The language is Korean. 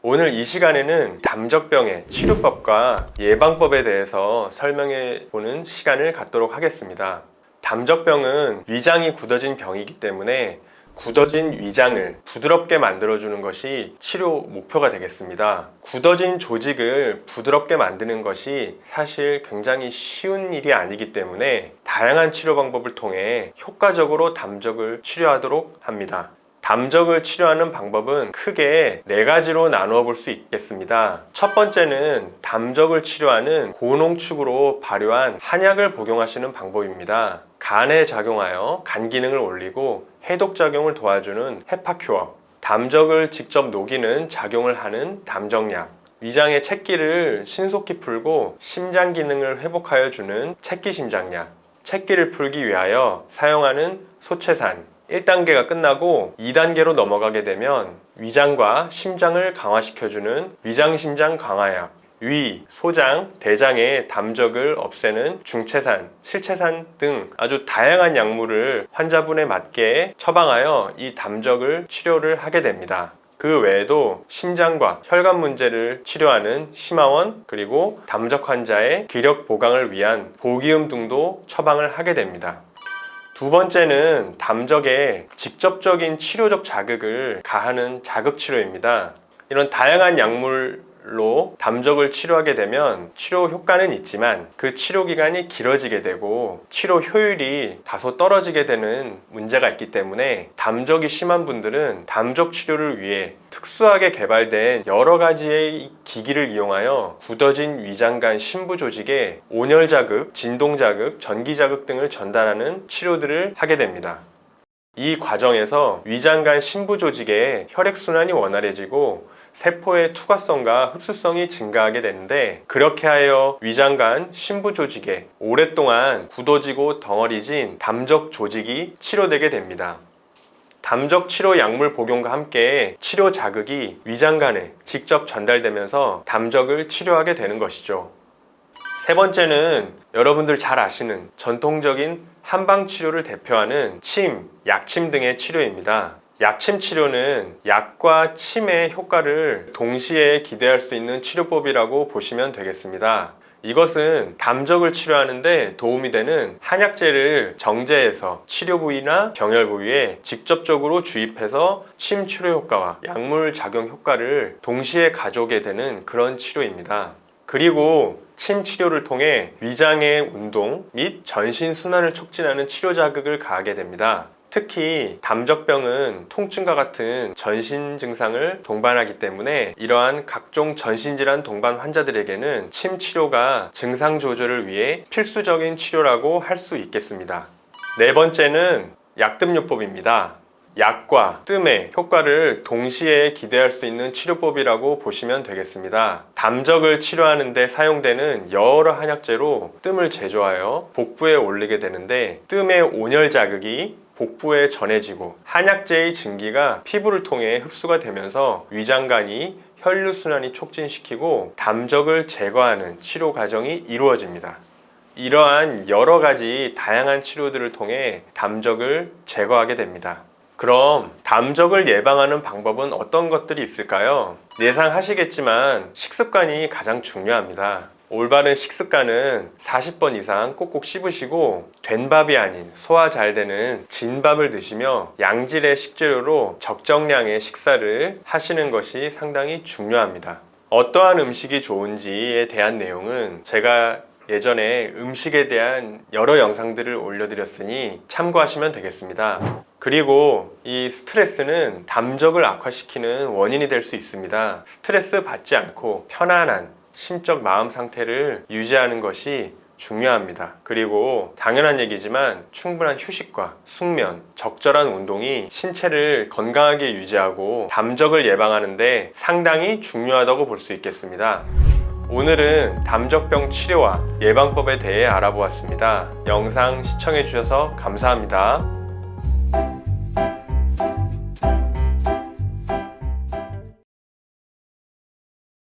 오늘 이 시간에는 담적병의 치료법과 예방법에 대해서 설명해 보는 시간을 갖도록 하겠습니다. 담적병은 위장이 굳어진 병이기 때문에 굳어진 위장을 부드럽게 만들어주는 것이 치료 목표가 되겠습니다. 굳어진 조직을 부드럽게 만드는 것이 사실 굉장히 쉬운 일이 아니기 때문에 다양한 치료 방법을 통해 효과적으로 담적을 치료하도록 합니다. 담적을 치료하는 방법은 크게 4가지로 나누어 볼 수 있겠습니다. 첫 번째는 담적을 치료하는 고농축으로 발효한 한약을 복용하시는 방법입니다. 간에 작용하여 간 기능을 올리고 해독 작용을 도와주는 헤파큐어, 담적을 직접 녹이는 작용을 하는 담적약, 위장의 채기를 신속히 풀고 심장 기능을 회복하여 주는 채기심장약, 채기를 풀기 위하여 사용하는 소채산, 1단계가 끝나고 2단계로 넘어가게 되면 위장과 심장을 강화시켜주는 위장심장 강화약, 위, 소장, 대장의 담적을 없애는 중채산, 실채산 등 아주 다양한 약물을 환자분에 맞게 처방하여 이 담적을 치료를 하게 됩니다. 그 외에도 심장과 혈관 문제를 치료하는 심화원, 그리고 담적 환자의 기력 보강을 위한 보기음 등도 처방을 하게 됩니다. 두 번째는 담적에 직접적인 치료적 자극을 가하는 자극치료입니다. 이런 다양한 약물로 담적을 치료하게 되면 치료 효과는 있지만 그 치료 기간이 길어지게 되고 치료 효율이 다소 떨어지게 되는 문제가 있기 때문에 담적이 심한 분들은 담적 치료를 위해 특수하게 개발된 여러 가지의 기기를 이용하여 굳어진 위장간 심부 조직에 온열 자극, 진동 자극, 전기 자극 등을 전달하는 치료들을 하게 됩니다. 이 과정에서 위장간 심부 조직의 혈액순환이 원활해지고 세포의 투과성과 흡수성이 증가하게 되는데, 그렇게 하여 위장간 심부 조직에 오랫동안 굳어지고 덩어리진 담적 조직이 치료되게 됩니다. 담적 치료 약물 복용과 함께 치료 자극이 위장간에 직접 전달되면서 담적을 치료하게 되는 것이죠. 세 번째는 여러분들 잘 아시는 전통적인 한방 치료를 대표하는 침, 약침 등의 치료입니다. 약침 치료는 약과 침의 효과를 동시에 기대할 수 있는 치료법이라고 보시면 되겠습니다. 이것은 담적을 치료하는데 도움이 되는 한약재를 정제해서 치료 부위나 경혈 부위에 직접적으로 주입해서 침 치료 효과와 약물 작용 효과를 동시에 가져오게 되는 그런 치료입니다. 그리고 침 치료를 통해 위장의 운동 및 전신 순환을 촉진하는 치료 자극을 가하게 됩니다. 특히 담적병은 통증과 같은 전신 증상을 동반하기 때문에 이러한 각종 전신질환 동반 환자들에게는 침 치료가 증상 조절을 위해 필수적인 치료라고 할 수 있겠습니다. 네 번째는 약뜸요법입니다. 약과 뜸의 효과를 동시에 기대할 수 있는 치료법이라고 보시면 되겠습니다. 담적을 치료하는 데 사용되는 여러 한약재로 뜸을 제조하여 복부에 올리게 되는데, 뜸의 온열 자극이 복부에 전해지고 한약재의 증기가 피부를 통해 흡수가 되면서 위장간이 혈류순환이 촉진시키고 담적을 제거하는 치료 과정이 이루어집니다. 이러한 여러 가지 다양한 치료들을 통해 담적을 제거하게 됩니다. 그럼 담적을 예방하는 방법은 어떤 것들이 있을까요? 예상하시겠지만 식습관이 가장 중요합니다. 올바른 식습관은 40번 이상 꼭꼭 씹으시고 된 밥이 아닌 소화 잘 되는 진밥을 드시며 양질의 식재료로 적정량의 식사를 하시는 것이 상당히 중요합니다. 어떠한 음식이 좋은지에 대한 내용은 제가 예전에 음식에 대한 여러 영상들을 올려드렸으니 참고하시면 되겠습니다. 그리고 이 스트레스는 담적을 악화시키는 원인이 될 수 있습니다. 스트레스 받지 않고 편안한 심적 마음 상태를 유지하는 것이 중요합니다. 그리고 당연한 얘기지만 충분한 휴식과 숙면, 적절한 운동이 신체를 건강하게 유지하고 담적을 예방하는 데 상당히 중요하다고 볼 수 있겠습니다. 오늘은 담적병 치료와 예방법에 대해 알아보았습니다. 영상 시청해 주셔서 감사합니다.